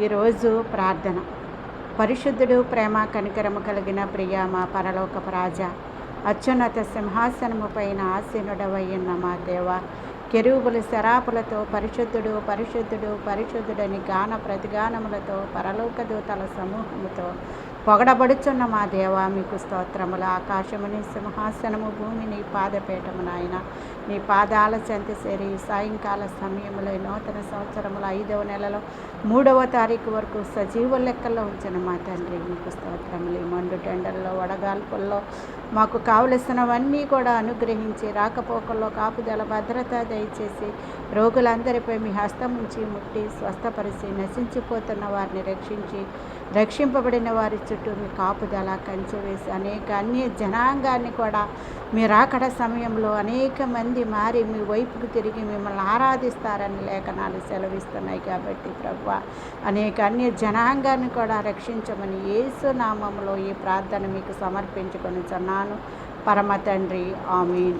ఈరోజు ప్రార్థన. పరిశుద్ధుడు, ప్రేమ కనికరము కలిగిన ప్రియ మా పరలోకపు రాజా, అత్యున్నత సింహాసనము పైన ఆసీనుడవయ్యున్న మా దేవ, కెరూబులు శరాపులతో పరిశుద్ధుడు పరిశుద్ధుడు పరిశుద్ధుడని గాన ప్రతిగానములతో పరలోక దూతల సమూహముతో పొగడబడుచున్న మా దేవ, మీకు స్తోత్రములు. ఆకాశముని సింహాసనము, భూమిని పాదపీఠము నాయన, నీ పాదాల చెంత చేరి సాయంకాల సమయంలో నూతన సంవత్సరముల 5వ నెలలో 3వ తారీఖు వరకు సజీవ లెక్కల్లో ఉంచిన మా తండ్రి, మీకు స్తోత్రములు. మండు టెండల్లో వడగాల్పుల్లో మాకు కావలసినవన్నీ కూడా అనుగ్రహించి, రాకపోకల్లో కాపుదల భద్రత దయచేసి, రోగులందరిపై మీ హస్తం ఉంచి ముట్టి స్వస్థపరిచి, నశించిపోతున్న వారిని రక్షించి, రక్షింపబడిన వారి చుట్టూ మీ కాపుదల కంచె వేసి, అనేక అన్య జనాంగాన్ని కూడా మీరు రాకడ సమయంలో అనేక మంది మారి మీ వైపుకు తిరిగి మిమ్మల్ని ఆరాధిస్తారని లేఖనాలు సెలవిస్తున్నాయి. కాబట్టి ప్రభువా, అనేక అన్య జనాంగాన్ని కూడా రక్షించమని యేసు నామములో ఈ ప్రార్థన మీకు సమర్పించుకొనుచున్నాను పరమ తండ్రి. ఆమేన్.